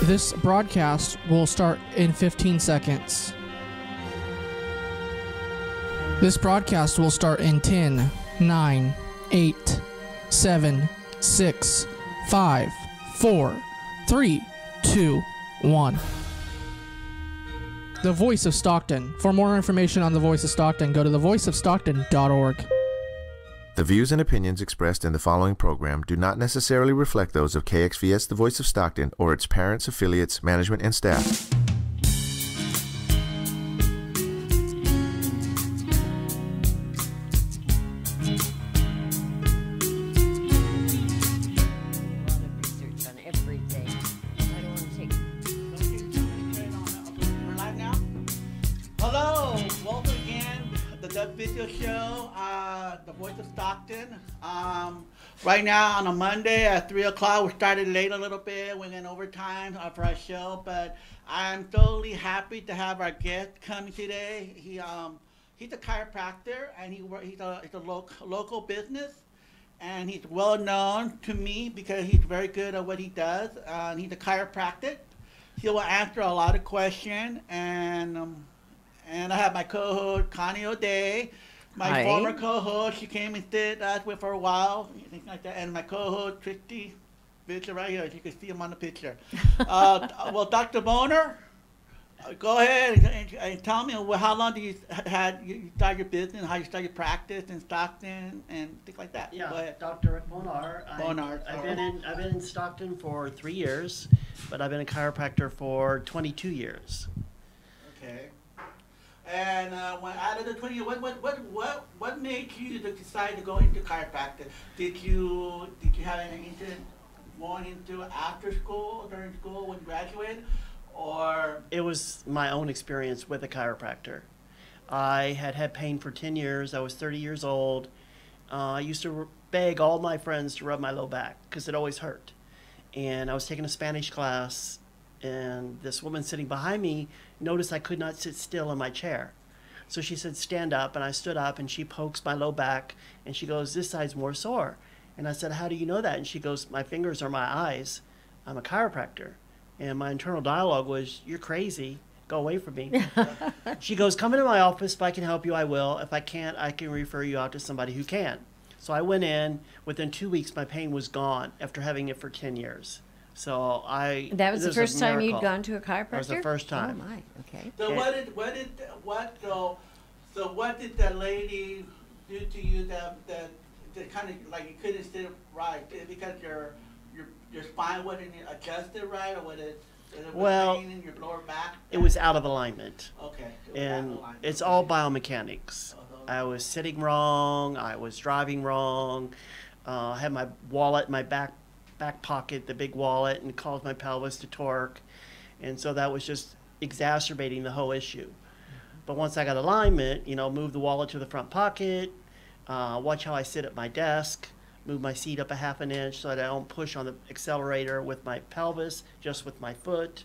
This broadcast will start in 15 seconds. This broadcast will start in 10, 9, 8, 7, 6, 5, 4, 3, 2, 1. The Voice of Stockton. For more information on The Voice of Stockton, go to thevoiceofstockton.org. The views and opinions expressed in the following program do not necessarily reflect those of KXVS The Voice of Stockton or its parents, affiliates, management, and staff. Right now on a Monday at 3 o'clock, we started late a little bit. We went overtime for our show, but I'm totally happy to have our guest coming today. He's a chiropractor, and he's a local business, and he's well known to me because he's very good at what he does. He's a chiropractor. He will answer a lot of questions, and I have my co-host Connie O'Day. My former co-host, she came and stayed with for a while, things like that. And my co-host, Tristy, picture right here, as you can see him on the picture. Well, Dr. Boner, go ahead and tell me how long do you start your business, how you start your practice in Stockton and things like that. Yeah, Dr. Rick Bonar. I've been in Stockton for 3 years, but I've been a chiropractor for 22 years. Okay. And when out of the 20 years, what made you decide to go into chiropractic? Did you have any interest going into after school, during school when you graduated, or? It was my own experience with a chiropractor. I had pain for 10 years. I was 30 years old. I used to beg all my friends to rub my low back because it always hurt. And I was taking a Spanish class, and this woman sitting behind me noticed I could not sit still in my chair. So she said, stand up, and I stood up, and she pokes my low back, and she goes, this side's more sore. And I said, how do you know that? And she goes, my fingers are my eyes. I'm a chiropractor. And my internal dialogue was, you're crazy. Go away from me. She goes, come into my office. If I can help you, I will. If I can't, I can refer you out to somebody who can. So I went in. Within 2 weeks, my pain was gone after having it for 10 years. So That was the first time you'd gone to a chiropractor? That was the first time. Oh my, okay. So what did that lady do to you that kind of like you couldn't sit right? Because your spine wasn't adjusted right, or was it pain in your lower back? It was out of alignment. Okay. And it's all biomechanics. I was sitting wrong. I was driving wrong. I had my wallet in my back pocket, the big wallet, and it caused my pelvis to torque. And so that was just exacerbating the whole issue. But once I got alignment, move the wallet to the front pocket, watch how I sit at my desk, move my seat up a half an inch so that I don't push on the accelerator with my pelvis, just with my foot.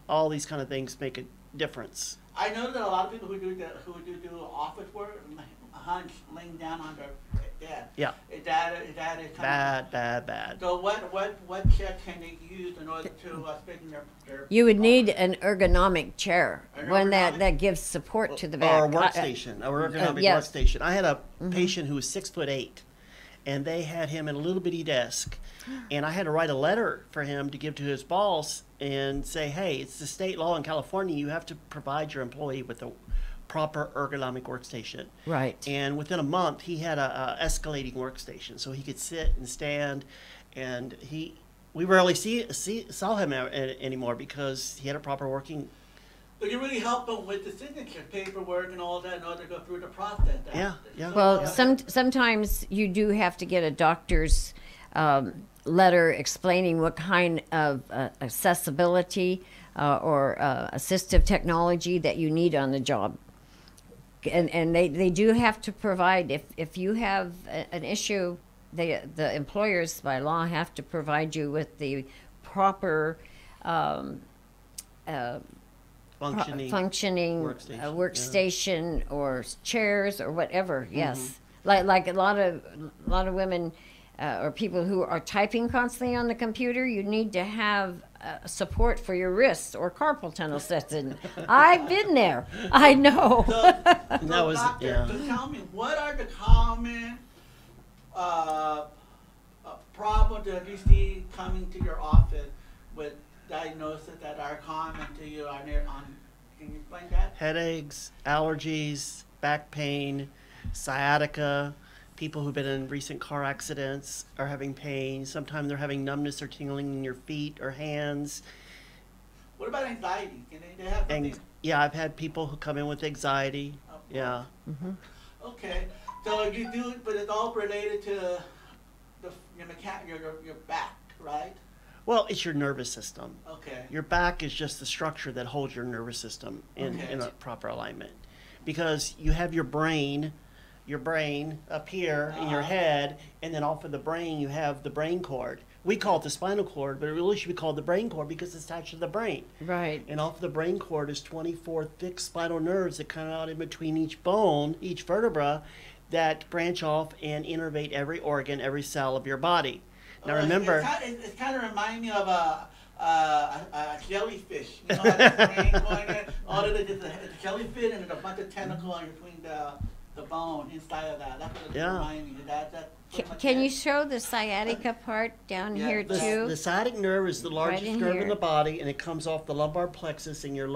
All these kind of things make a difference. I know that a lot of people who do office work, hunch, laying down on their bed. Yeah. Is that bad. So what chair can they use in order to straighten their You would need an ergonomic chair, one that gives support to the back. Or a workstation, workstation. I had a patient who was 6'8", and they had him in a little bitty desk, and I had to write a letter for him to give to his boss and say, hey, it's the state law in California, you have to provide your employee with a proper ergonomic workstation. Right. And within a month, he had a escalating workstation, so he could sit and stand, and we rarely saw him anymore because he had a proper working. So you really help them with the signature paperwork and all that in order to go through the process. Yeah. Well, sometimes you do have to get a doctor's letter explaining what kind of accessibility or assistive technology that you need on the job. And they do have to provide, if you have an issue, the employers by law have to provide you with the proper functioning workstation or chairs or whatever. Yes, like a lot of women or people who are typing constantly on the computer, you need to have support for your wrists or carpal tunnel sets in. I've been there. I know. So doctor, so tell me, what are the common problems that you see coming to your office with diagnoses that are common to you on can you explain that? Headaches, allergies, back pain, sciatica. People who've been in recent car accidents are having pain. Sometimes they're having numbness or tingling in your feet or hands. What about anxiety? Can they have something? Yeah, I've had people who come in with anxiety. Yeah. Mm-hmm. Okay, so you do, but it's all related to your back, right? Well, it's your nervous system. Okay. Your back is just the structure that holds your nervous system in a proper alignment. Because you have your brain up here in your head, and then off of the brain you have the brain cord. We call it the spinal cord, but it really should be called the brain cord because it's attached to the brain. Right. And off the brain cord is 24 thick spinal nerves that come out in between each bone, each vertebra, that branch off and innervate every organ, every cell of your body. Now remember, it's kind of remind me of a jellyfish. You know, how the brain going in, all of it is a jellyfish, and there's a bunch of tentacles in between the bone inside of that. That's what it reminds me. Can you show the sciatica part down here too? The sciatic nerve is the largest nerve here. in the body, and it comes off the lumbar plexus in your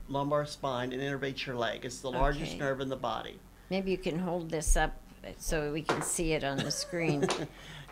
lumbar spine and innervates your leg. It's the largest nerve in the body. Maybe you can hold this up so we can see it on the screen.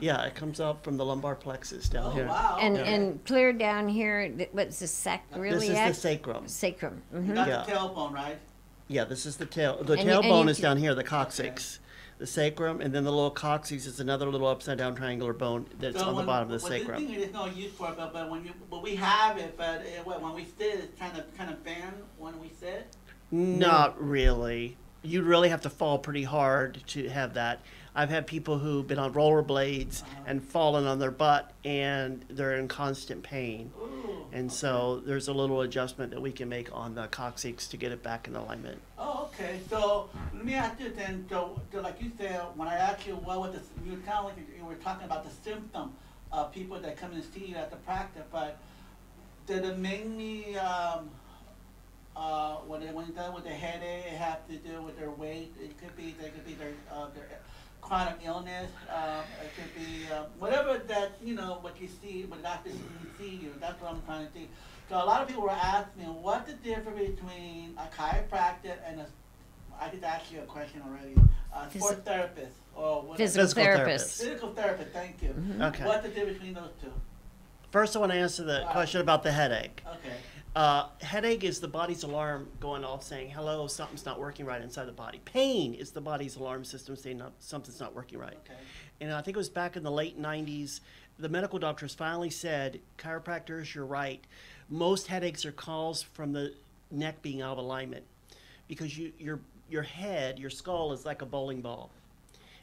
Yeah, it comes up from the lumbar plexus down here. Wow. And clear down here, what's the sacroiliac? This is the sacrum. Sacrum. You got the tailbone, right? Yeah, this is the tail. The And tailbone is down here, the coccyx. The sacrum, and then the little coccyx is another little upside down triangular bone that's on the bottom of the sacrum. This thing is no use for it, but we have it, but when we sit, it's kind of bend when we sit. Not really. You'd really have to fall pretty hard to have that. I've had people who've been on rollerblades and fallen on their butt, and they're in constant pain. And so there's a little adjustment that we can make on the coccyx to get it back in alignment. Oh, okay. So let me ask you then. So like you said, when I asked you what was you were kind of like you were talking about the symptom of people that come and see you at the practice, but did it mainly when you're done with the headache, it have to do with their weight? It could be their chronic illness. It could be whatever that what you see, what doctors see you. That's what I'm trying to see. So a lot of people were asking me, what's the difference between a chiropractor and I did ask you a question already. Sports therapist or what? Physical therapist. Physical therapist. Thank you. Mm-hmm. Okay. What's the difference between those two? First, I want to answer the question about the headache. Okay. Headache is the body's alarm going off saying, hello, something's not working right inside the body. Pain is the body's alarm system saying something's not working right. Okay. And I think it was back in the late 90s, the medical doctors finally said, chiropractors, you're right. Most headaches are caused from the neck being out of alignment because your head, your skull is like a bowling ball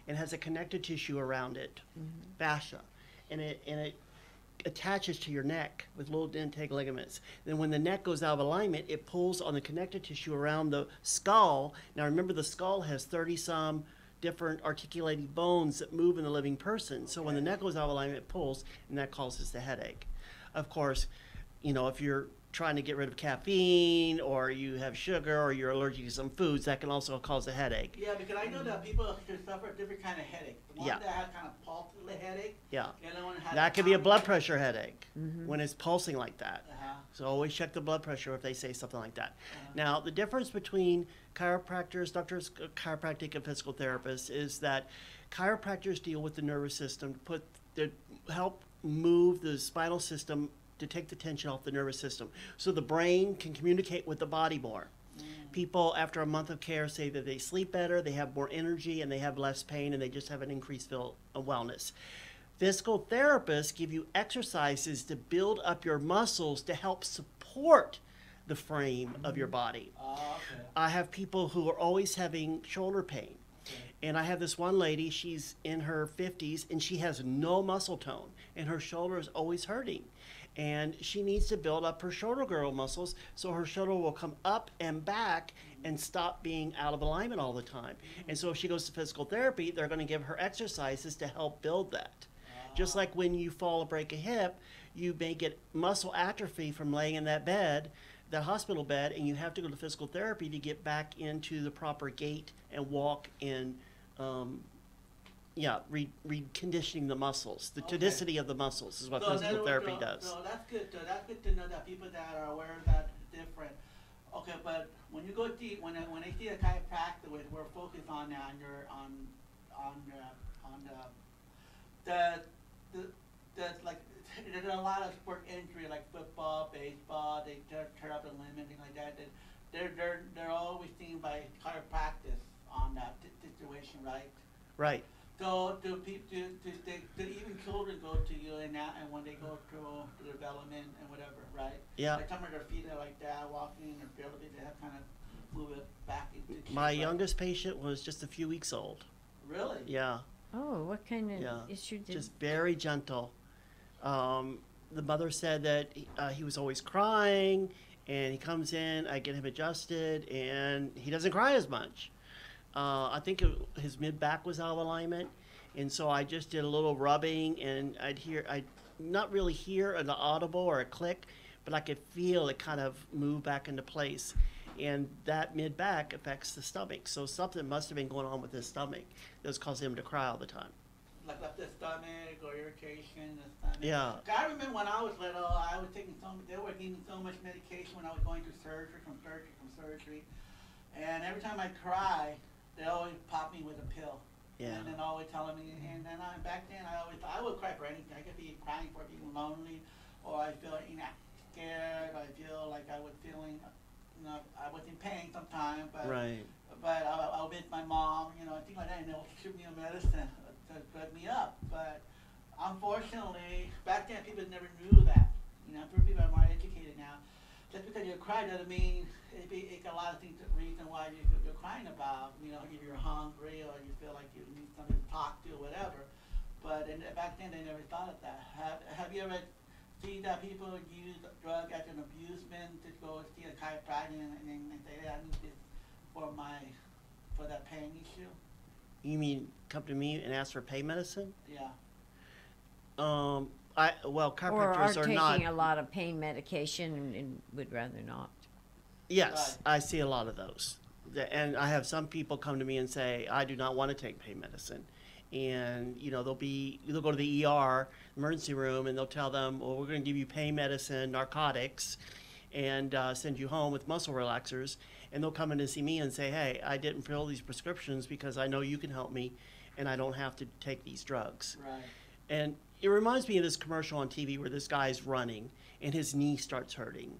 and has a connective tissue around it, fascia, and it attaches to your neck with little intake ligaments. Then when the neck goes out of alignment, it pulls on the connective tissue around the skull. Now remember, the skull has 30-some different articulated bones that move in the living person. So when the neck goes out of alignment, it pulls, and that causes the headache. Of course, if you're trying to get rid of caffeine, or you have sugar, or you're allergic to some foods, that can also cause a headache. Yeah, because I know that people can suffer a different kind of headache. The one that has kind of pulsating headache. Yeah. The other one has That could be a blood pressure headache when it's pulsing like that. Uh-huh. So always check the blood pressure if they say something like that. Now, the difference between chiropractors, doctors, chiropractic, and physical therapists is that chiropractors deal with the nervous system to help move the spinal system to take the tension off the nervous system so the brain can communicate with the body more. People after a month of care say that they sleep better, they have more energy, and they have less pain, and they just have an increased feel of wellness. Physical therapists give you exercises to build up your muscles to help support the frame of your body. Okay. I have people who are always having shoulder pain. And I have this one lady, she's in her 50s, and she has no muscle tone, and her shoulder is always hurting. And she needs to build up her shoulder girdle muscles so her shoulder will come up and back and stop being out of alignment all the time. And so if she goes to physical therapy, they're going to give her exercises to help build that. Just like when you fall or break a hip, you may get muscle atrophy from laying in that bed, that hospital bed, and you have to go to physical therapy to get back into the proper gait and walk and reconditioning the muscles. The tonicity of the muscles is what physical therapy does. So that's good. So that's good to know that people that are aware of that different. Okay, but when you go deep, when I see a chiropractor, we're focused on the like there's a lot of sport injury like football, baseball. They tear up the limb and things like that. They're always seen by chiropractors on that situation, right? Right. So do even children go to you and when they go through the development and whatever, right? Yeah. Like some of their feet are like that, walking or barely, they have kind of move it back into shape, My right? youngest patient was just a few weeks old. Really? Yeah. Oh, what kind of issue did? Just very gentle. The mother said that he was always crying, and he comes in, I get him adjusted, and he doesn't cry as much. I think his mid-back was out of alignment, and so I just did a little rubbing, and I'd not really hear an audible or a click, but I could feel it kind of move back into place. And that mid-back affects the stomach. So something must have been going on with his stomach that was causing him to cry all the time. Like up the stomach or irritation in the stomach. Yeah. I remember when I was little, I was taking they were giving me so much medication when I was going through surgery. And every time I cry, they always pop me with a pill. Yeah. And then always telling me, and then back then I would cry for anything. I could be crying for being lonely, or I feel scared, or I feel like I was feeling, I was in pain sometimes, but Right. But I'll miss my mom, things like that, and they'll shoot me a medicine to put me up. But unfortunately, back then people never knew that. People are more educated now. Just because you cry doesn't mean it's a lot of things. The reason why you're crying about, if you're hungry or you feel like you need somebody to talk to, or whatever. But back then they never thought of that. Have you ever seen that people use drug as an abusement to go see a chiropractor and say, "Hey, I need this for that pain issue"? You mean come to me and ask for pain medicine? Yeah. Well, Or chiropractors are not. taking a lot of pain medication and would rather not. Yes, I see a lot of those. And I have some people come to me and say, I do not want to take pain medicine. And, they'll go to the ER, emergency room, and they'll tell them, well, we're going to give you pain medicine, narcotics, and send you home with muscle relaxers. And they'll come in and see me and say, hey, I didn't fill these prescriptions because I know you can help me, and I don't have to take these drugs. Right. And it reminds me of this commercial on TV where this guy's running, and his knee starts hurting.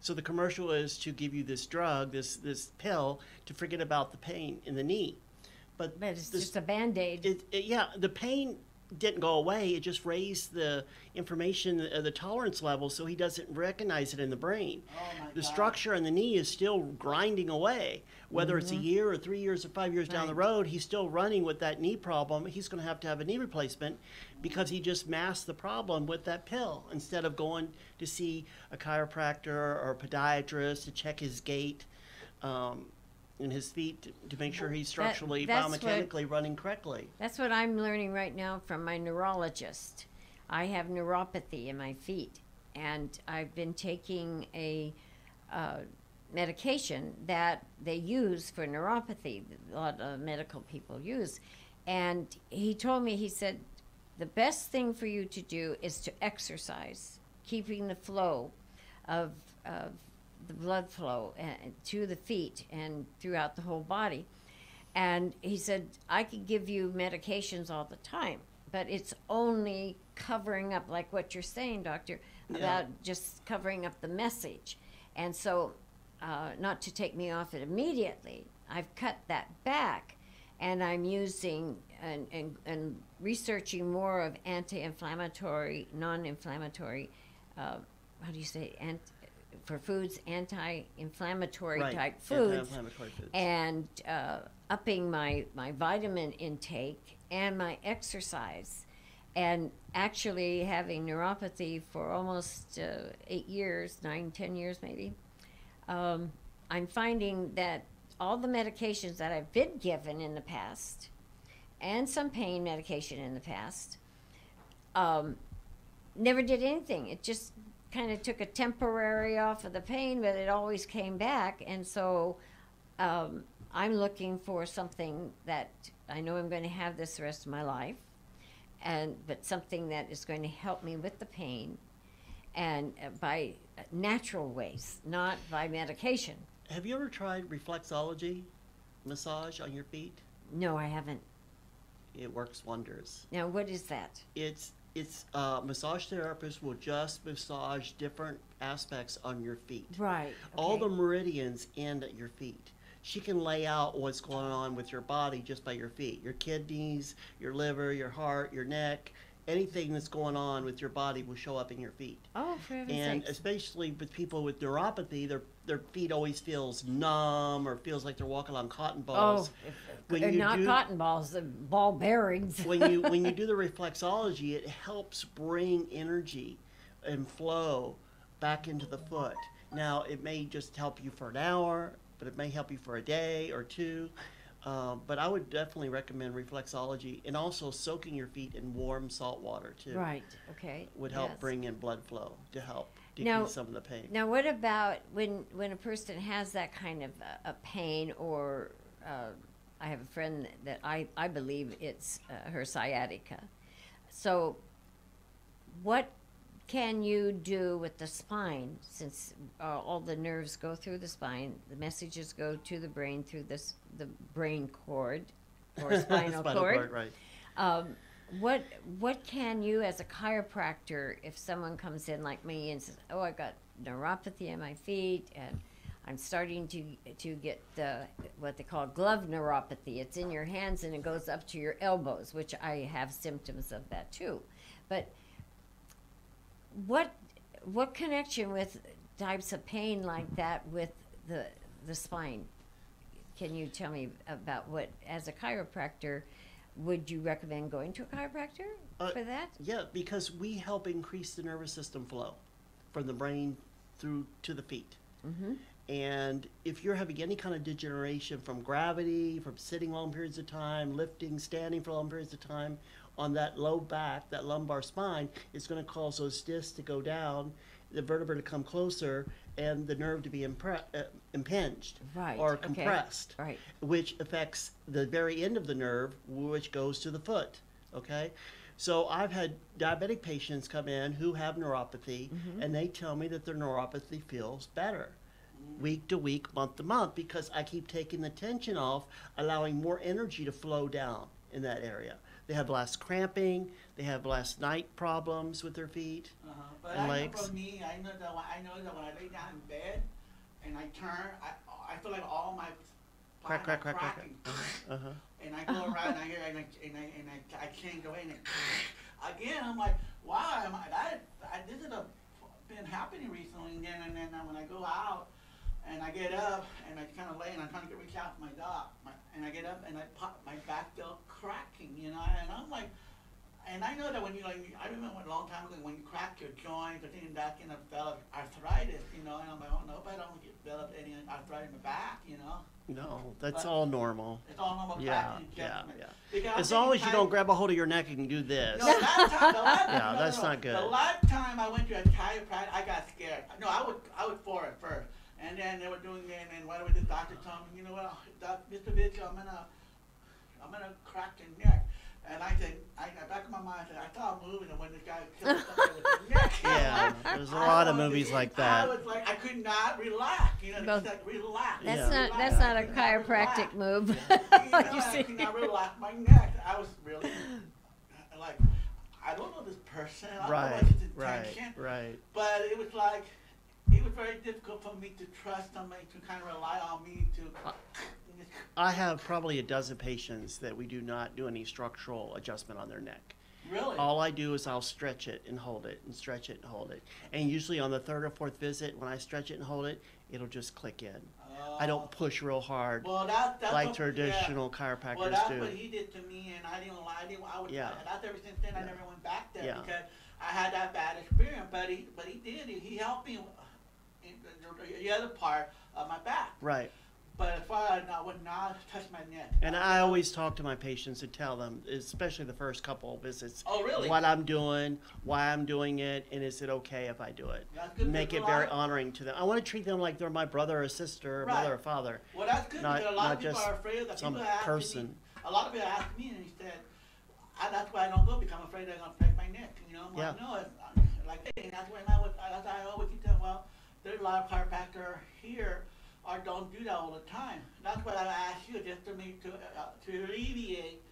So the commercial is to give you this drug, this pill, to forget about the pain in the knee. But it's just a Band-Aid. The pain didn't go away. It just raised the information, the tolerance level, so he doesn't recognize it in the brain. Oh my The God. structure in the knee is still grinding away. Whether it's a year or 3 years or 5 years down the road, he's still running with that knee problem. He's going to have a knee replacement because he just masked the problem with that pill instead of going to see a chiropractor or a podiatrist to check his gait and his feet to make sure he's structurally, biomechanically running correctly. That's what I'm learning right now from my neurologist. I have neuropathy in my feet, and I've been taking a medication that they use for neuropathy, a lot of medical people use. And he told me, he said, the best thing for you to do is to exercise, keeping the flow of the blood flow to the feet and throughout the whole body. And he said, I could give you medications all the time, but it's only covering up, like what you're saying, doctor, about just covering up the message. And so, not to take me off it immediately, I've cut that back, and I'm using and researching more of anti-inflammatory, non-inflammatory, how do you say, for foods, anti-inflammatory type foods, Anti-inflammatory foods. and upping my vitamin intake and my exercise, and actually having neuropathy for almost 8 years, 9-10 years maybe. I'm finding that all the medications that I've been given in the past, and some pain medication in the past, never did anything. It just kind of took a temporary off of the pain, but it always came back. And so I'm looking for something that I know I'm going to have this the rest of my life, but something that is going to help me with the pain, and by natural ways, not by medication. Have you ever tried reflexology massage on your feet? No, I haven't. It works wonders. Now, what is that? It's massage therapists will just massage different aspects on your feet. Right. Okay. All the meridians end at your feet. She can lay out what's going on with your body just by your feet. Your kidneys, your liver, your heart, your neck, anything that's going on with your body will show up in your feet. Oh, for heaven's And sakes. especially with people with neuropathy, their feet always feels numb or feels like they're walking on cotton balls. Oh, they're not cotton balls, they're ball bearings. when you do the reflexology, it helps bring energy and flow back into the foot. Now, it may just help you for an hour, but it may help you for a day or two. But I would definitely recommend reflexology, and also soaking your feet in warm salt water too. Right, okay. Would help yes. bring in blood flow to help decrease Now- some of the pain. Now, what about when a person has that kind of a pain, or I have a friend that I believe it's her sciatica. So, what can you do with the spine, since all the nerves go through the spine, the messages go to the brain through the brain cord or spinal cord? Right. What can you, as a chiropractor, if someone comes in like me and says, "Oh, I got neuropathy in my feet and I'm starting to get what they call glove neuropathy. It's in your hands and it goes up to your elbows," which I have symptoms of that too. But what connection with types of pain like that with the spine? Can you tell me about what, as a chiropractor, would you recommend going to a chiropractor for that? Yeah, because we help increase the nervous system flow from the brain through to the feet. Mm-hmm. And if you're having any kind of degeneration from gravity, from sitting long periods of time, lifting, standing for long periods of time, on that low back, that lumbar spine, it's going to cause those discs to go down, the vertebra to come closer, and the nerve to be impinged Right, or okay. compressed, Right. which affects the very end of the nerve, which goes to the foot, okay? So I've had diabetic patients come in who have neuropathy, and they tell me that their neuropathy feels better week to week, month to month, because I keep taking the tension off, allowing more energy to flow down in that area. They have less cramping, they have less night problems with their feet But and I know legs. for me, I know that when I lay down in bed and I turn, I feel like all my Crack, spine crack, are crack, crack, cracking. Uh-huh. And I go around and I hear and I change away and again I'm like, wow, this has been happening recently. And then when I go out and I get up and I kind of lay and I'm trying to reach out for my dog, and I get up and I pop my back still cracking, and I'm like, and I know that when I remember a long time ago when you crack your joints, I think that can develop arthritis, and I'm like, oh no, but I don't develop any arthritis in the back, No, that's But- all normal. It's all normal Yeah, cracking. yeah, adjustment. yeah. Because As I'm long as thinking you don't grab a hold of your neck and do this. No, the last Yeah, time, that's not good. The last time I went to a chiropractor, I got scared. No, I would for it first, and then they were doing it, and whatever the doctor told me, you know what, Mr. Mitchell, I'm gonna crack your neck. And I said, back in my mind, I said, I saw a movie and when this guy killed somebody with his neck. Yeah, there's a lot of movies like that. I was like, I could not relax. Just like relax. That's Yeah. that's not a I could not chiropractic relax. move. I see. could not relax my neck. I was really like, I don't know this person. I don't know Right, what his right, intention. right. But it was like, it was very difficult for me to trust somebody to kind of rely on me to. I have probably a dozen patients that we do not do any structural adjustment on their neck. Really? All I do is I'll stretch it and hold it and stretch it and hold it. And usually on the third or fourth visit, when I stretch it and hold it, it'll just click in. I don't push real hard Well, that's like what, traditional Well, chiropractors that's do. what he did to me, and I didn't lie. Yeah. That's ever since then. I Yeah. never went back there Yeah. because I had that bad experience. But he did. He helped me in the other part of my back. Right. But as far as I would not touch my neck. And I always talk to my patients and tell them, especially the first couple of visits, Oh, really? what I'm doing, why I'm doing it, and is it okay if I do it? That's good, Make because it very honoring to them. I want to treat them like they're my brother or sister, or Right. mother or father. Well, that's good Not- because a lot not of people just are afraid that some people ask person. Me, a lot of people ask me, and he said, that's why I don't go because I'm afraid they're gonna break my neck. You know, Yeah. no, it's like, hey, and that's why I always keep telling. Well, there's a lot of chiropractors here, or don't do that all the time. That's what I ask you, just to alleviate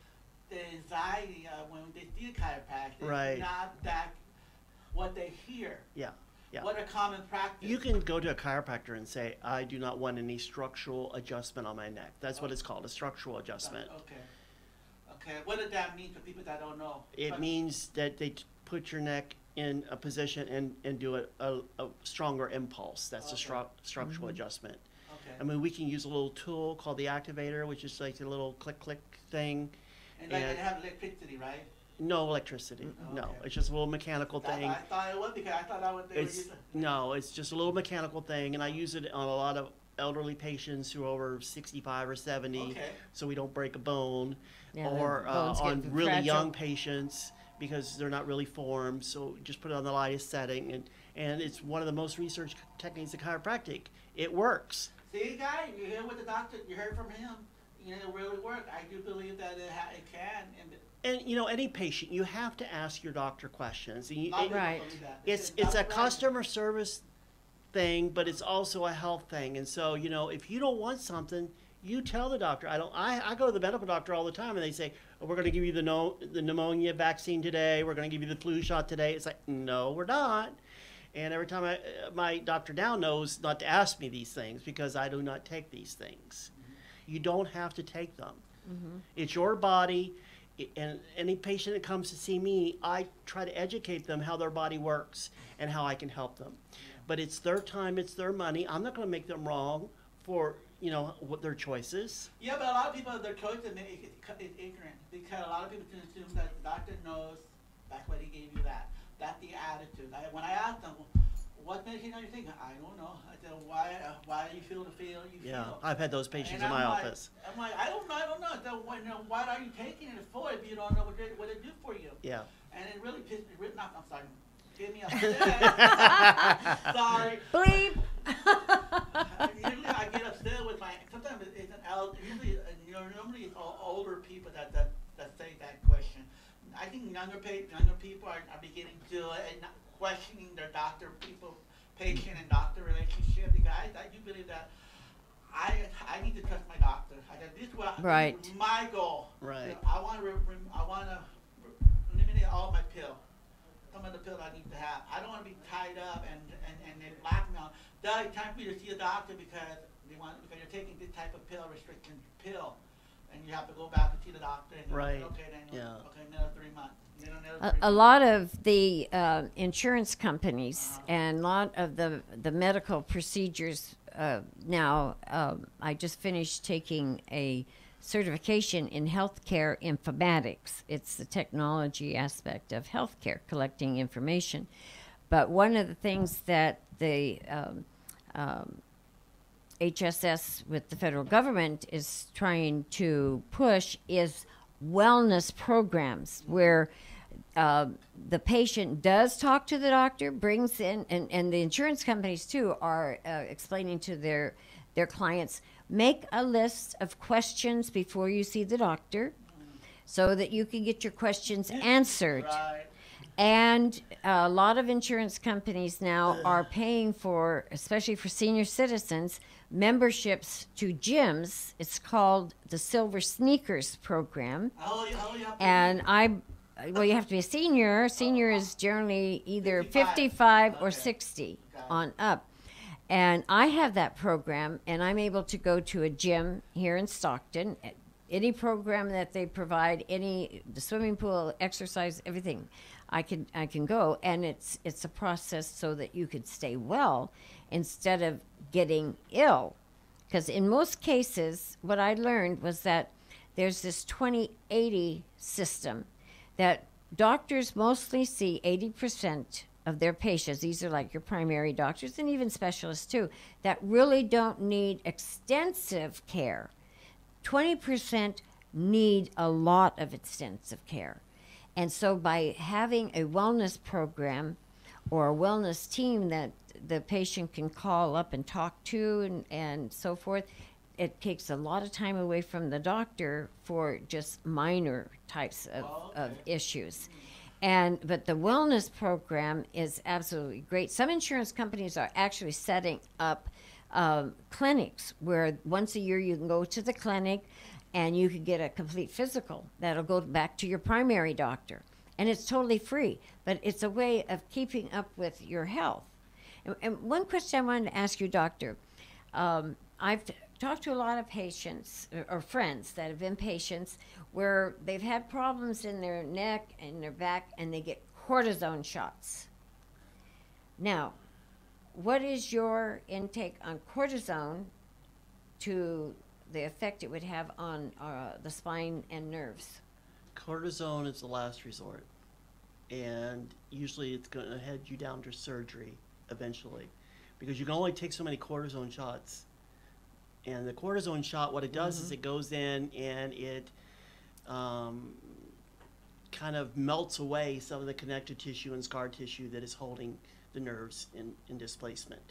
the anxiety when they see a chiropractor. Right. Not that what they hear. Yeah. Yeah. What a common practice. You can go to a chiropractor and say, I do not want any structural adjustment on my neck. That's what it's called, a structural adjustment. Okay. Okay. What does that mean for people that don't know? It means that they put your neck in a position and do a stronger impulse. That's a structural adjustment. Okay. I mean, we can use a little tool called the activator, which is like a little click thing. And like they have electricity, right? No electricity. No, Okay. it's just a little mechanical thing. I thought it was because I thought that was they were using. No, it's just a little mechanical thing, and I use it on a lot of elderly patients who are over 65 or 70, Okay. so we don't break a bone, Yeah, or the bones get on really fragile. young patients because they're not really formed. So just put it on the lightest setting, and it's one of the most researched techniques of chiropractic. It works. See, guy, you hear what the doctor, you heard from him. You know, it really worked. I do believe that it can. And you know, any patient, you have to ask your doctor questions. And A lot of people Right. believe that. it's a Dr. Ryan, customer service thing, but it's also a health thing. And so, you know, if you don't want something, you tell the doctor. I go to the medical doctor all the time, and they say, oh, we're going to give you the pneumonia vaccine today. We're going to give you the flu shot today. It's like, no, we're not. And every time my doctor now knows not to ask me these things because I do not take these things. You don't have to take them. It's your body. And any patient that comes to see me, I try to educate them how their body works and how I can help them. But it's their time, it's their money. I'm not going to make them wrong for, you know, what their choices. Yeah, but a lot of people, their choice is ignorant because a lot of people can assume that the doctor knows that's what he gave you that. That's the attitude. When I asked them, what medication are you taking? I don't know. I said, why do you feel the feel you Yeah, feel? I've had those patients And in my I'm like- office. I'm like, I don't know. I said, what are you taking it for if you don't know what it do for you? Yeah. And it really pissed me. I'm sorry. Get me upset. Sorry. Bleep. Usually I get upset with sometimes it's an elder, usually, normally it's older people that say that question. I think younger people are beginning to questioning their patient and doctor relationship. Because I do believe that I need to trust my doctor. This is what Right. this is my goal. Right. I want to eliminate all my pills. Some of the pills I need to have. I don't want to be tied up and they blackmail. It's time for you to see a doctor because you're taking this type of pill, restriction pill, and you have to go back and see the doctor. And Right. Okay, then. Yeah. Okay, another 3 months. A lot of the insurance companies and a lot of the medical procedures now, I just finished taking a certification in healthcare informatics. It's the technology aspect of healthcare, collecting information. But one of the things that the HSS with the federal government is trying to push is wellness programs where the patient does talk to the doctor, brings in, and the insurance companies too are explaining to their clients, make a list of questions before you see the doctor so that you can get your questions answered. Right. And a lot of insurance companies now are paying for, especially for senior citizens, memberships to gyms. It's called the Silver Sneakers program. Oh, yeah. And well, you have to be a senior. Senior is generally either 55 or Okay. 60 Got it. on up. And I have that program, and I'm able to go to a gym here in Stockton. Any program that they provide, the swimming pool, exercise, everything, I can go. And it's a process so that you could stay well instead of getting ill. Because in most cases, what I learned was that there's this 20/80 system that doctors mostly see 80% of their patients, these are like your primary doctors and even specialists too, that really don't need extensive care. 20% need a lot of extensive care. And so by having a wellness program or a wellness team that the patient can call up and talk to and so forth, it takes a lot of time away from the doctor for just minor types of issues. But the wellness program is absolutely great. Some insurance companies are actually setting up clinics where once a year you can go to the clinic and you can get a complete physical that'll go back to your primary doctor. And it's totally free, but it's a way of keeping up with your health. And one question I wanted to ask you, doctor, I've talked to a lot of patients or friends that have been patients where they've had problems in their neck and their back and they get cortisone shots. Now, what is your intake on cortisone to the effect it would have on the spine and nerves? Cortisone is the last resort, and usually it's going to head you down to surgery eventually, because you can only take so many cortisone shots. And the cortisone shot, what it does is it goes in and it kind of melts away some of the connective tissue and scar tissue that is holding the nerves in displacement.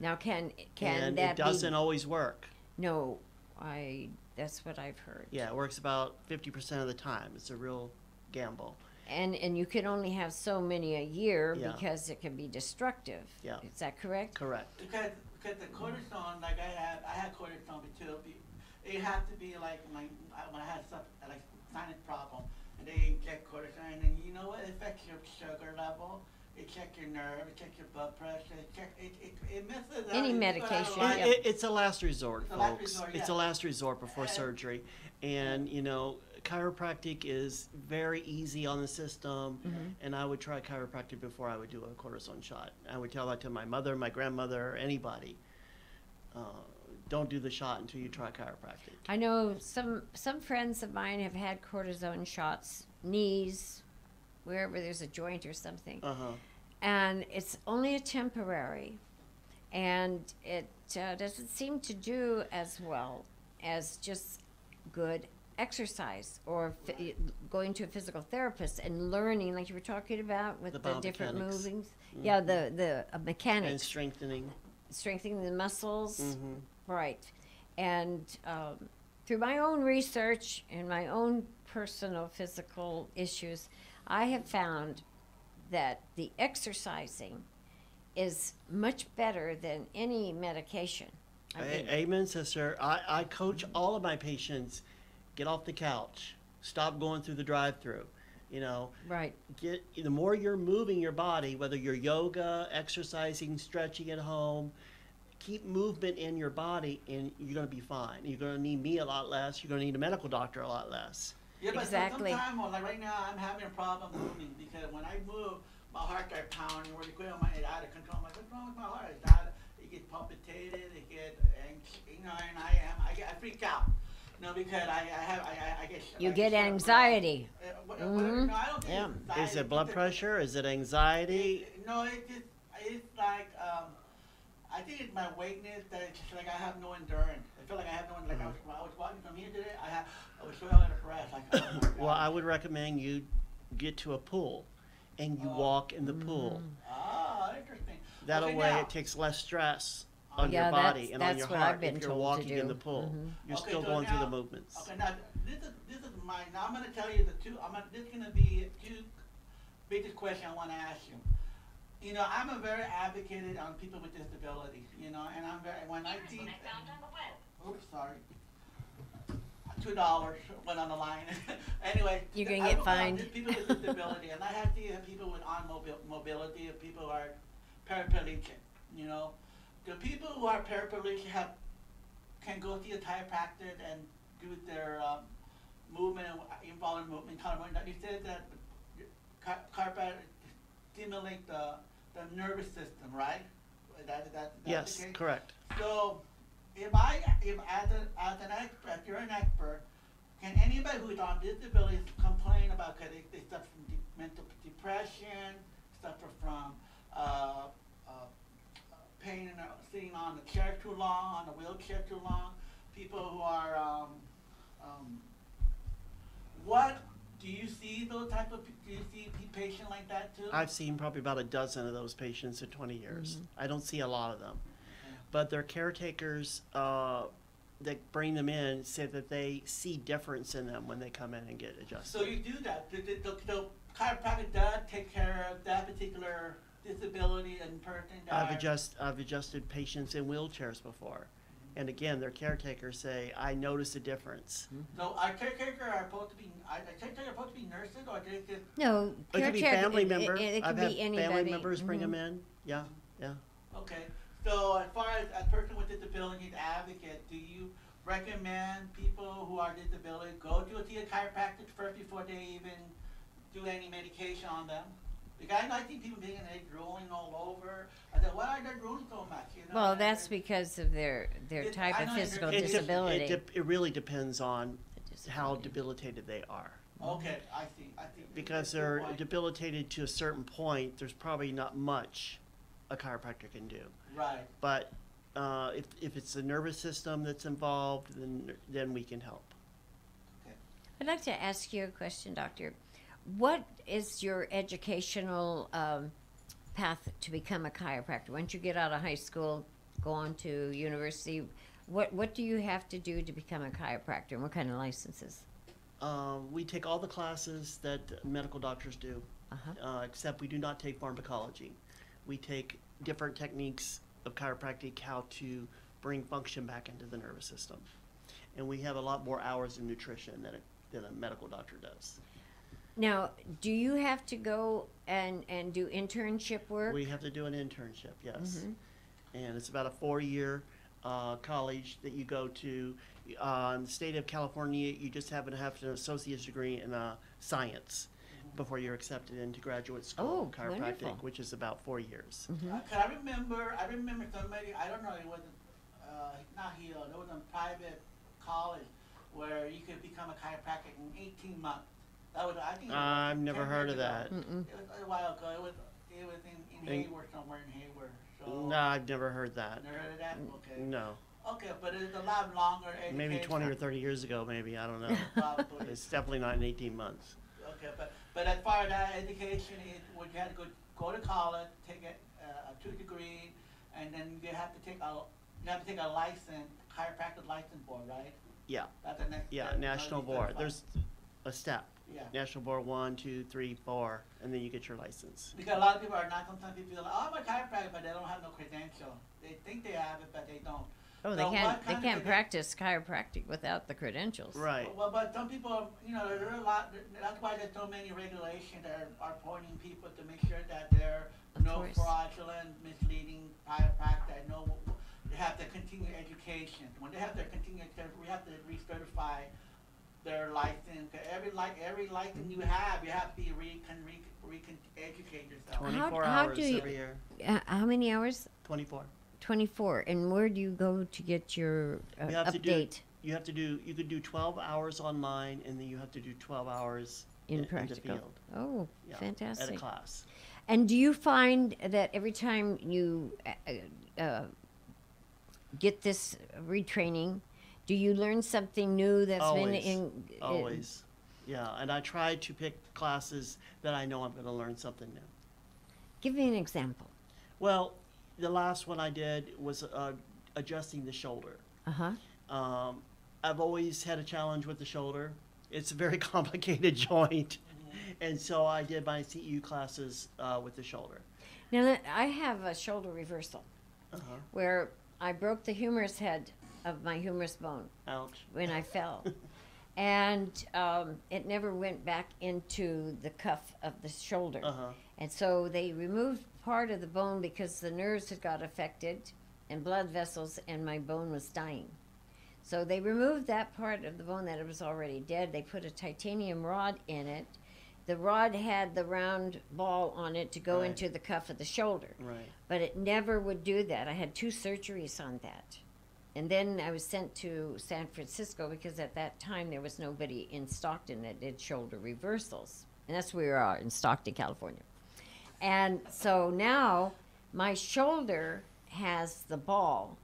Now, can and that it doesn't always work. No, that's what I've heard. Yeah, it works about 50% of the time. It's a real gamble. And you can only have so many a year Yeah. because it can be destructive. Yeah. Is that correct? Correct. Because the cortisone, like I had cortisone too. It had to be like when I had some like sinus problem, and they inject cortisone, and then you know what? It affects your sugar level. It checks your nerve. It checks your blood pressure. It messes up. Any medication, yeah. It's a last resort, It's a last folks. resort, It's yeah. a last resort before surgery. And, you know, chiropractic is very easy on the system, and I would try chiropractic before I would do a cortisone shot. I would tell that to my mother, my grandmother, anybody. Don't do the shot until you try chiropractic. I know some friends of mine have had cortisone shots, knees, wherever there's a joint or something. And it's only a temporary, and it doesn't seem to do as well as just good exercise or going to a physical therapist and learning, like you were talking about with the different biomechanics. movings. Yeah, the mechanics. And strengthening the muscles. Right. And through my own research and my own personal physical issues, I have found that the exercising is much better than any medication. Amen, sister. I coach all of my patients, get off the couch, stop going through the drive-through. You know, Right. The more you're moving your body, whether you're yoga, exercising, stretching at home, keep movement in your body and you're going to be fine. You're going to need me a lot less. You're going to need a medical doctor a lot less. Yeah, but Exactly. sometimes, like right now, I'm having a problem moving because when I move, my heart starts pounding really quick. It's out of control. I'm like, what's wrong with my heart? It gets palpitated. It gets, you know, and I freak out. No, because I get. You get anxiety. No, I don't think Yeah. it's anxiety. Is it blood pressure? Is it anxiety? No, it's like I think it's my weakness that it's just like I have no endurance. I feel like I have no like when I was walking from here today. I was so out of breath. Like, oh my God. Well, I would recommend you get to a pool and you walk in the pool. Ah, interesting. That Okay, way now- it takes less stress on Yeah, your body and on that's your what heart I've been if you're told to walking in do. the pool. You're Okay, still so going through now- the movements. Okay, now this is mine. Now I'm gonna tell you the two. This is gonna be two biggest questions I want to ask you. You know, I'm a very advocate on people with disabilities. You know, and I'm very when I see. Oops, sorry. $2 went on the line. Anyway, You're gonna I get work fined. with people with disability, and I have to have people with mobility, people who are paraplegic. You know, the people who are paraplegic can go see a chiropractor and do their movement, involuntary movement, kind of movement. You said that chiropractor stimulate the nervous system, right? That's Yes, the case? correct. So, if as an expert, if you're an expert, can anybody who's on disability complain about because they suffer from mental depression, suffer from pain sitting on the chair too long, on the wheelchair too long, people who are, what, do you see those type of, do you see patients like that too? I've seen probably about a dozen of those patients in 20 years. I don't see a lot of them. But their caretakers that bring them in say that they see difference in them when they come in and get adjusted. So you do that. The chiropractic does take care of that particular disability and person that I've adjusted patients in wheelchairs before. And again, their caretakers say, I notice a difference. So our caretakers are supposed to be, nurses, or they just... No, It could be family members. It I've could had be anybody. family members bring them in. Yeah, yeah. Okay. So as far as a person with disabilities advocate, do you recommend people who are disability go to see a chiropractor first before they even do any medication on them? Because I see people being drooling all over. I said, why are they drooling so much? You know? Well, that's because of their type of physical disability. It really depends on how debilitated they are. Okay, I see. Because they're debilitated to a certain point, there's probably not much a chiropractor can do. Right. But if it's the nervous system that's involved, then we can help. Okay. I'd like to ask you a question, Doctor. What is your educational path to become a chiropractor? Once you get out of high school, go on to university, what do you have to do to become a chiropractor, and what kind of licenses? We take all the classes that medical doctors do, except we do not take pharmacology. We take different techniques of chiropractic, how to bring function back into the nervous system. And we have a lot more hours of nutrition than a medical doctor does. Now, do you have to go and do internship work? We have to do an internship, yes. And it's about a 4-year college that you go to. In the state of California, you just happen to have an associate's degree in science before you're accepted into graduate school of chiropractic, wonderful. which is about 4 years. I remember somebody, I don't know, it was not here, it was a private college where you could become a chiropractor in 18 months. That was, I think I've never heard of that. It was a while ago. It was in Hayward, somewhere in Hayward. So No, I've never heard that. never heard of that? Okay. No. Okay, but it's a lot longer education. Maybe 20 or 30 years ago, maybe. I don't know. Probably. It's definitely not in 18 months. Okay, but as far as that education, you had to go to college, take a 2 degree, and then you have to take a license, chiropractic license board, right? Yeah. That's the next. Yeah, step. national board. There's a step. Yeah. National board 1, 2, 3, 4, and then you get your license. Because a lot of people are not. Sometimes people feel like, oh, I'm a chiropractor, but they don't have no credential. They think they have it, but they don't. Oh, So they can't practice chiropractic without the credentials. Right. Well, but some people, there are a lot. That's why there's so many regulations that are pointing people to make sure that there are Of no course. fraudulent, misleading chiropractor. No, they have to continue education. When they have their continuing education, we have to recertify their license. Every license you have to be educate yourself. 24 how hours do you- every year. How many hours? 24. 24. And where do you go to get your You have to do. update? You could do 12 hours online, and then you have to do 12 hours In the practical. field. Oh, Yeah, fantastic. At a class. And do you find that every time you get this retraining, do you learn something new that's Always. been in? Always. Yeah, and I try to pick classes that I know I'm going to learn something new. Give me an example. Well, the last one I did was adjusting the shoulder. Uh-huh. I've always had a challenge with the shoulder. It's a very complicated joint. And so I did my CEU classes with the shoulder. Now, I have a shoulder reversal where I broke the humerus head of my humerus bone Ouch. when I fell. And it never went back into the cuff of the shoulder. And so they removed part of the bone because the nerves had got affected and blood vessels, and my bone was dying. So they removed that part of the bone that was already dead. They put a titanium rod in it. The rod had the round ball on it to go Right. into the cuff of the shoulder. Right. But it never would do that. I had 2 surgeries on that. And then I was sent to San Francisco because at that time there was nobody in Stockton that did shoulder reversals. And that's where we are, in Stockton, California. And so now my shoulder has the ball,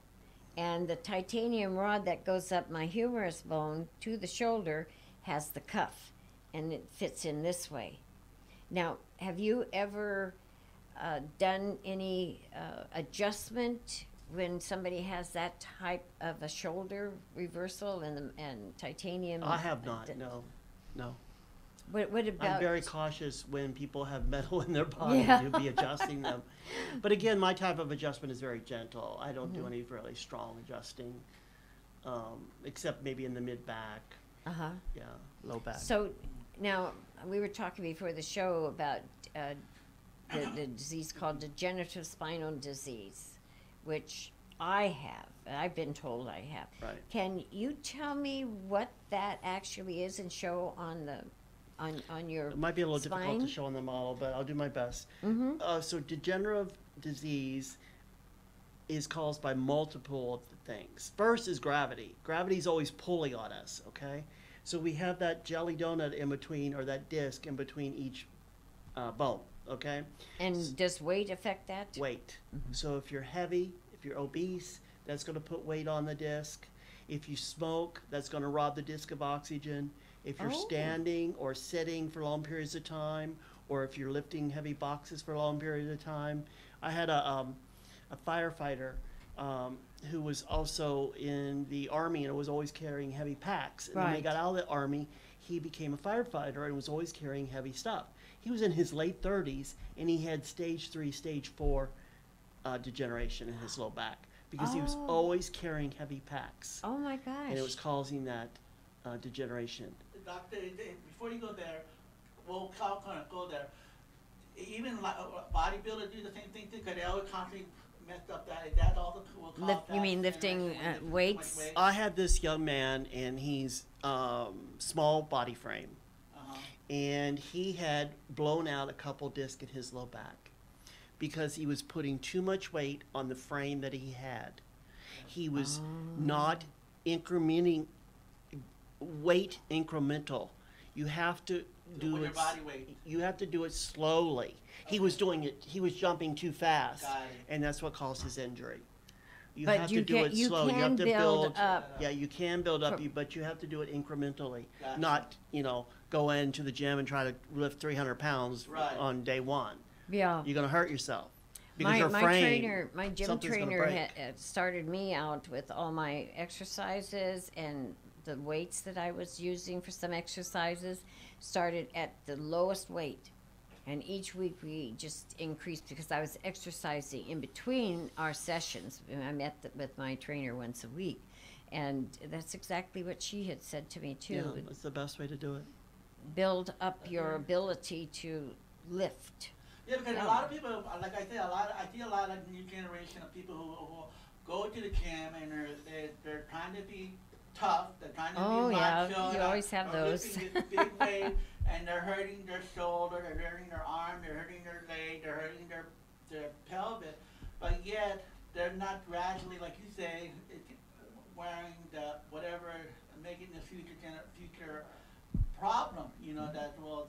and the titanium rod that goes up my humerus bone to the shoulder has the cuff, and it fits in this way. Now, have you ever done any adjustment when somebody has that type of a shoulder reversal and titanium? I have not. No. What about? I'm very cautious when people have metal in their body Yeah. to be adjusting them. But again, my type of adjustment is very gentle. I don't do any really strong adjusting, except maybe in the mid back. Uh-huh. Yeah, low back. So now we were talking before the show about the disease called degenerative spinal disease, which I have. I've been told I have. Right. Can you tell me what that actually is and show on the on your It might be a little difficult to spine? show on the model, but I'll do my best. So degenerative disease is caused by multiple of the things. First is gravity. Gravity is always pulling on us, okay? So we have that jelly donut in between, or that disc in between each bone, okay? And does weight affect that? Weight. So if you're heavy, if you're obese, that's going to put weight on the disc. If you smoke, that's going to rob the disc of oxygen. If you're Oh. standing or sitting for long periods of time, or if you're lifting heavy boxes for a long period of time. I had a firefighter who was also in the Army and was always carrying heavy packs. And when he Right. got out of the Army, he became a firefighter and was always carrying heavy stuff. He was in his late 30s, and he had stage 3, stage 4 degeneration in his low back because he was Oh. always carrying heavy packs. Oh my gosh. And it was causing that degeneration. Doctor, before you go there, well, I'll kind of go there. Even like bodybuilders do the same thing too, because they always constantly mess up that. Is that also will cause Lift- you that mean lifting, degeneration when weights? weight? I had this young man, and he's small body frame, Uh-huh. and he had blown out a couple discs in his low back because he was putting too much weight on the frame that he had. He was not incrementing weight incremental. You have to do with your it. body weight. You have to do it slowly. He was doing it. He was jumping too fast, Got it. and that's what caused his injury. You But have you to do can- it you slow. You can have to build up. Yeah, you can build up, Pro- but you have to do it incrementally. Gotcha. Not, go into the gym and try to lift 300 pounds Right. on day one. Yeah. You're going to hurt yourself. Because My, your my frame, trainer, my gym something's gonna trainer break. started me out with all my exercises, and the weights that I was using for some exercises started at the lowest weight. And each week we just increased because I was exercising in between our sessions. And I met with my trainer once a week. And that's exactly what she had said to me, Yeah, too. that's the best way to do it. Build up your ability to lift. Yeah, because a lot of people, like I said, I see a lot of new generation of people who go to the gym and they're trying to be tough. They're trying to Oh, be yeah, macho. you always have they're those. lifting this big weight, and they're hurting their shoulder, they're hurting their arm, they're hurting their leg, they're hurting their pelvis. But yet they're not gradually, like you say, wearing the whatever, making the future problem. That will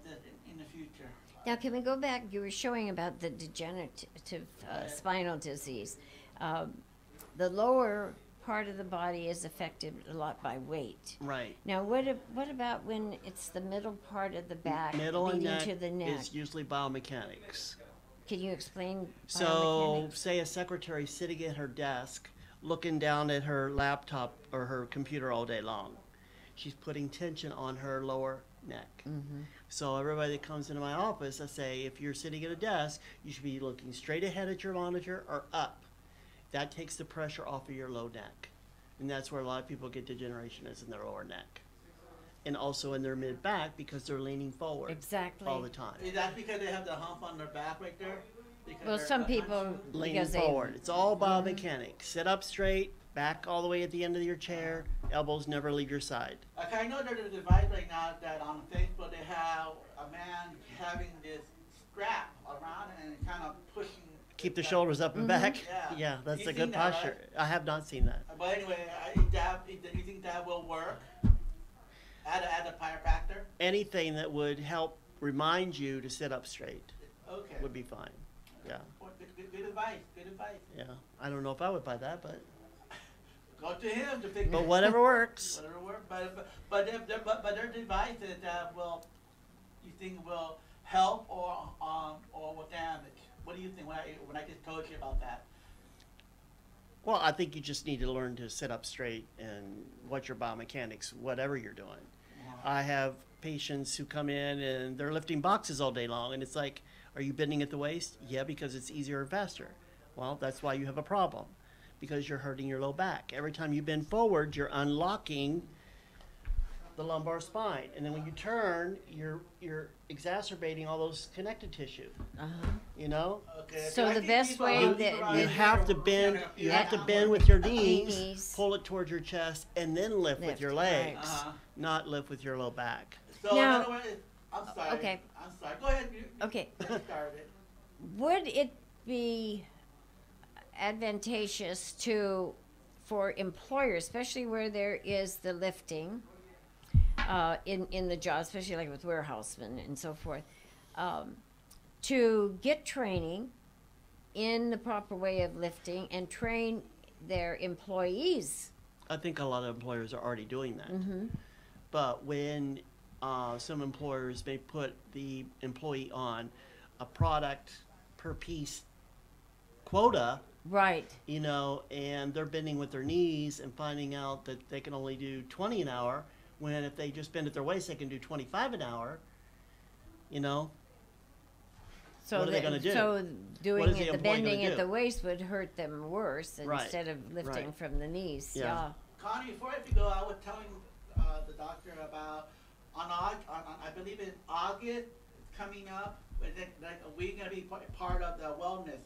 in the future. Now, can we go back? You were showing about the degenerative spinal disease. The lower part of the body is affected a lot by weight. Right. Now, what about when it's the middle part of the back Middle and leading neck to the neck? is usually biomechanics. Can you explain So, biomechanics? say a secretary sitting at her desk, looking down at her laptop or her computer all day long. She's putting tension on her lower neck. Mm-hmm. So everybody that comes into my office, I say, if you're sitting at a desk, you should be looking straight ahead at your monitor or up. That takes the pressure off of your low neck. And that's where a lot of people get degeneration, is in their lower neck. And also in their mid back, because they're leaning forward Exactly. all the time. Is that because they have the hump on their back right there? Because Well, they're some hunched? people, Leaning because forward. It's all biomechanics. Sit up straight, back all the way at the end of your chair, elbows never leave your side. Like I know there's a device right now that on Facebook they have a man having this strap around it and kind of pushing. Keep the shoulders up and back. Yeah. Yeah, that's You've a good seen that, posture. right? I have not seen that. But anyway, do you think that will work at a chiropractor? Anything that would help remind you to sit up straight. Okay. would be fine. Yeah, Well, good advice. Good advice. yeah. I don't know if I would buy that, but Go to him to fix but it. whatever works. Whatever works. But there's advice that will you think will help or will damage. What do you think when I just told you about that? Well, I think you just need to learn to sit up straight and watch your biomechanics, whatever you're doing. I have patients who come in and they're lifting boxes all day long, and it's like, are you bending at the waist? Yeah, because it's easier and faster. Well, that's why you have a problem, because you're hurting your low back. Every time you bend forward, you're unlocking the lumbar spine, and then when you turn, you're exacerbating all those connective tissue. You know, Okay. So I the think best people way look that around you here have to and bend. we're You gonna- have to bend with your knees, Knees. pull it towards your chest, and then lift with Lift, your right. legs, Uh-huh. not lift with your low back. So Now- in other words, I'm sorry. Okay. I'm sorry. Go ahead. You Okay. started. Would it be advantageous for employers, especially where there is the lifting in the job, especially like with warehousemen and so forth, to get training in the proper way of lifting and train their employees? I think a lot of employers are already doing that. But when some employers may put the employee on a product per piece quota, Right. you know, and they're bending with their knees and finding out that they can only do 20 an hour, when if they just bend at their waist, they can do 25 an hour, you know. So What are they gonna do? So What doing is the it, the employee gonna bending at do? the waist would hurt them worse Right. instead of lifting Right. from the knees. Yeah. Yeah. Connie, before I go, I was telling the doctor about I believe in August coming up. Like we're gonna be part of the wellness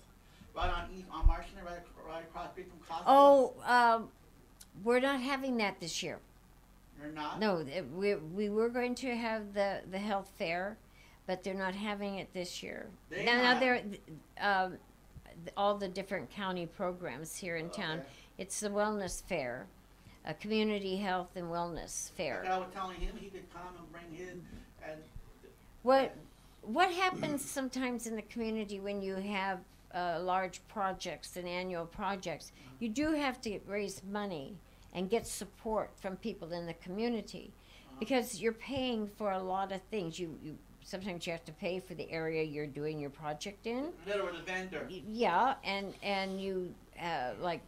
right on Marshall, right across the street from Costco. Oh, we're not having that this year. You're not. No, we were going to have the health fair, but they're not having it this year. They Now have- they're all the different county programs here in town. Okay. It's the wellness fair, a community health and wellness fair. Like I was telling him he could come and bring his and What happens sometimes in the community when you have large projects and annual projects? You do have to raise money and get support from people in the community, because you're paying for a lot of things. You sometimes you have to pay for the area you're doing your project in. literally the vendor. Yeah, and you like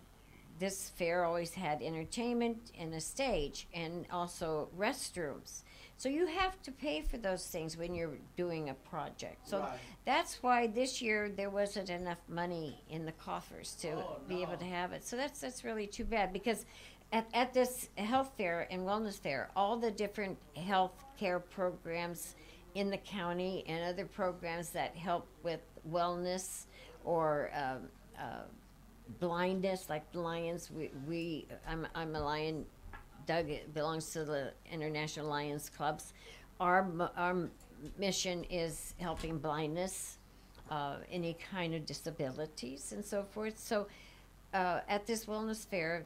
this fair always had entertainment and a stage and also restrooms. So you have to pay for those things when you're doing a project. So Right. that's why this year there wasn't enough money in the coffers to Oh, be able no. to have it. So that's really too bad, because at this health fair and wellness fair, all the different health care programs in the county and other programs that help with wellness or blindness, like Lions. I'm a Lion. Doug belongs to the International Lions Clubs. Our mission is helping blindness, any kind of disabilities, and so forth. So at this wellness fair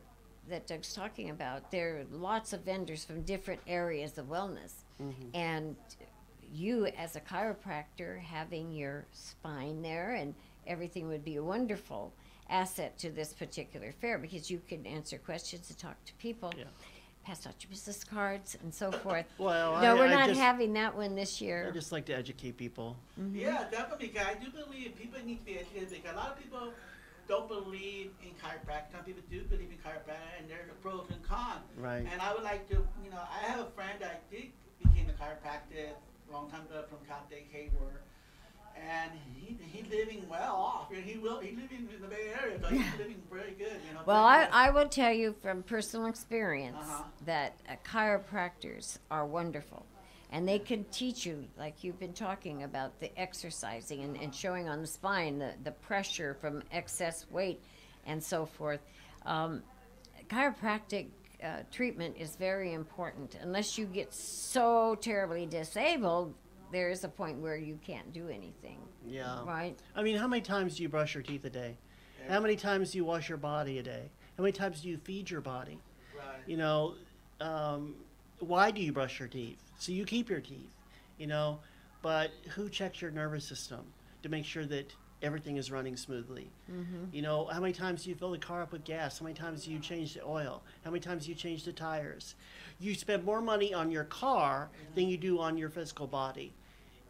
that Doug's talking about, there are lots of vendors from different areas of wellness. And you, as a chiropractor, having your spine there and everything would be a wonderful asset to this particular fair, because you can answer questions and talk to people. Yeah. Pass out your business cards and so forth. Well, No, we're I not just, having that one this I year. just like to educate people. Yeah, definitely. Because I do believe people need to be educated, because a lot of people don't believe in chiropractic. Some people do believe in chiropractic, and there's the pros and cons. Right. And I would like to, I have a friend that did became a chiropractor a long time ago from Cal State Hayward, and he's living well off. He's living in the Bay Area, so he's living very good. Well, I will tell you from personal experience Uh-huh. that chiropractors are wonderful. And they can teach you, like you've been talking about, the exercising and showing on the spine, the pressure from excess weight and so forth. Chiropractic treatment is very important. Unless you get so terribly disabled, there is a point where you can't do anything, Yeah. right? I mean, how many times do you brush your teeth a day? How many times do you wash your body a day? How many times do you feed your body? Right. You know, why do you brush your teeth? So you keep your teeth, but who checks your nervous system? to make sure that everything is running smoothly. You know, how many times do you fill the car up with gas? How many times do you change the oil? How many times do you change the tires? You spend more money on your car than you do on your physical body.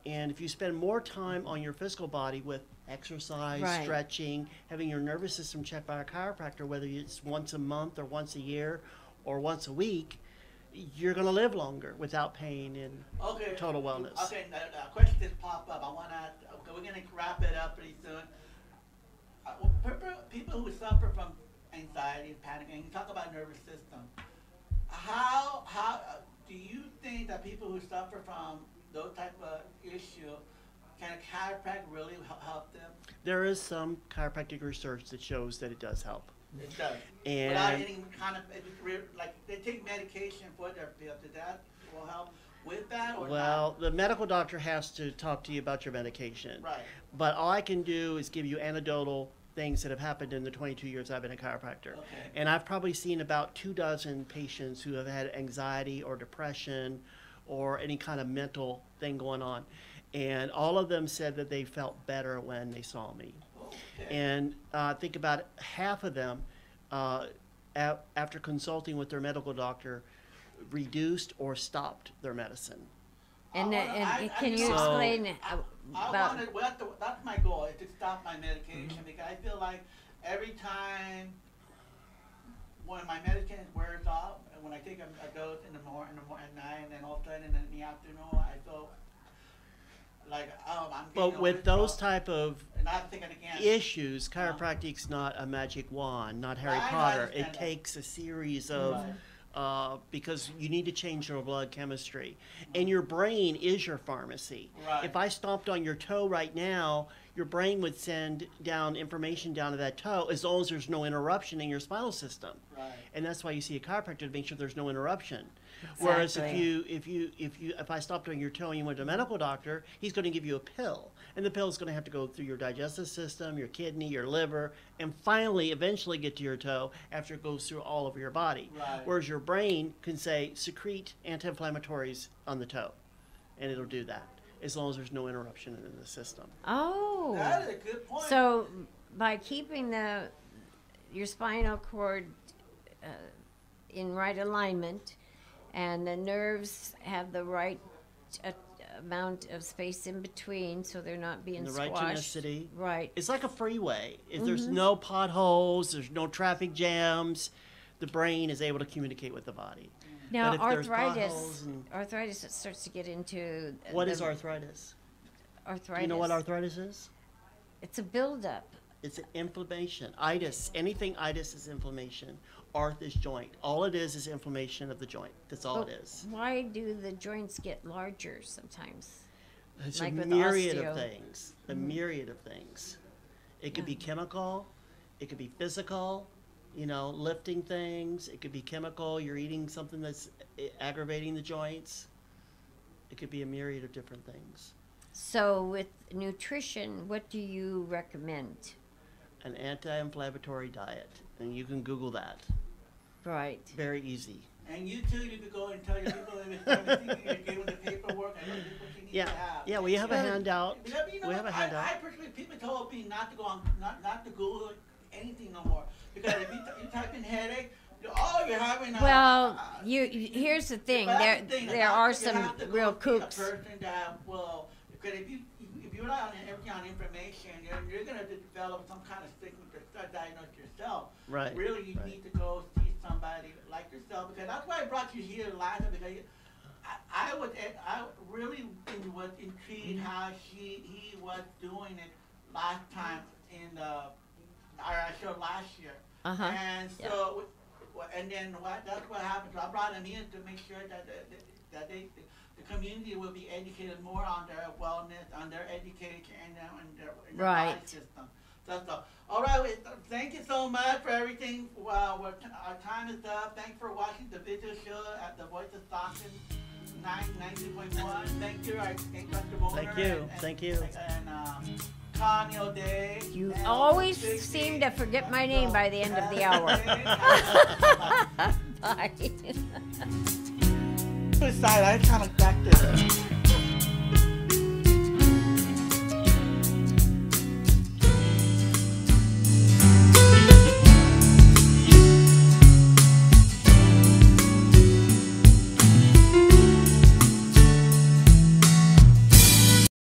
And if you spend more time on your physical body with exercise, Right. stretching, having your nervous system checked by a chiropractor, whether it's once a month or once a year or once a week, you're going to live longer without pain and total wellness. Okay, a question just popped up. I want to. Okay, we're gonna wrap it up pretty soon. People who suffer from anxiety and panic, and you talk about nervous system. How do you think that people who suffer from those type of issue, can a chiropractor really help them? There is some chiropractic research that shows that it does help. It does. And without any kind of, like, they take medication for their pills. Did that will help with that or well, not? the medical doctor has to talk to you about your medication. Right. But all I can do is give you anecdotal things that have happened in the 22 years I've been a chiropractor. Okay. And I've probably seen about 24 patients who have had anxiety or depression or any kind of mental thing going on. And all of them said that they felt better when they saw me. Okay. And I think about half of them, after consulting with their medical doctor, reduced or stopped their medicine. And can you So- explain I about? wanted, that's my goal, is to stop my medication, because I feel like every time when my medication wears off, and when I take a dose in the morning, at night, and then all of a sudden in the afternoon, I feel like, oh, I'm getting But with those type of and I'm thinking again. issues, chiropractic's not a magic wand, not Harry I Potter. understand It that. takes a series of Right. because you need to change your blood chemistry. And your brain is your pharmacy. Right. If I stomped on your toe right now, your brain would send down information down to that toe as long as there's no interruption in your spinal system. Right. And that's why you see a chiropractor to make sure there's no interruption. Whereas Exactly. if I stopped on your toe and you went to a medical doctor, he's going to give you a pill, and the pill is going to have to go through your digestive system, your kidney, your liver, and finally, eventually get to your toe after it goes through all of your body. Right. Whereas your brain can say secrete anti-inflammatories on the toe, and it'll do that as long as there's no interruption in the system. Oh, That is a good point. so by keeping your spinal cord in right alignment, and the nerves have the right amount of space in between, so they're not being And the right squashed. tonicity. Right. It's like a freeway. If Mm-hmm. there's no potholes, there's no traffic jams, the brain is able to communicate with the body. Now, But if there's potholes arthritis, it starts to get into What the is arthritis? arthritis. You know what arthritis is? It's a buildup. It's an inflammation. Itis. Anything itis is inflammation. Arth is joint. All it is inflammation of the joint. That's all But it is. why do the joints get larger sometimes? It's like a with myriad osteo. of things. A myriad of things. It could be chemical. It could be physical. You know, lifting things. It could be chemical. You're eating something that's aggravating the joints. It could be a myriad of different things. So with nutrition, what do you recommend? An anti-inflammatory diet. And you can Google that. Right. Very easy. And you too, you could go and tell your people everything you're giving the paperwork and what you need Yeah. to have. Yeah, we have a handout. Because, you know We have a what, handout. I personally, people told me not to go on, not to Google anything no more. Because if you type in headache, you're having a... Well, here's the thing. But There that's the thing, there are you some have to go real see a kooks. person that will, because if you rely on everything on information, you're going to develop some kind of sickness to start diagnosing yourself. Right. Really, you right. need to go see somebody like yourself, because that's why I brought you here last time, because I really was intrigued how he was doing it last time in our show last year. Uh-huh. And so, and then that's what happened. So I brought him in to make sure that the community will be educated more on their wellness, on their education, and their Right. body system. That's all. All right. Thank you so much for everything. Wow, our time is up. Thanks for watching the video show at the Voice of Stockton 90.1. Thank you, our Dr. Boner. Thank you. Thank you. And Connie O'Day. You and always Vicky. seem to forget my name by the end of the hour. Bye. Bye. Side, I kind of back there.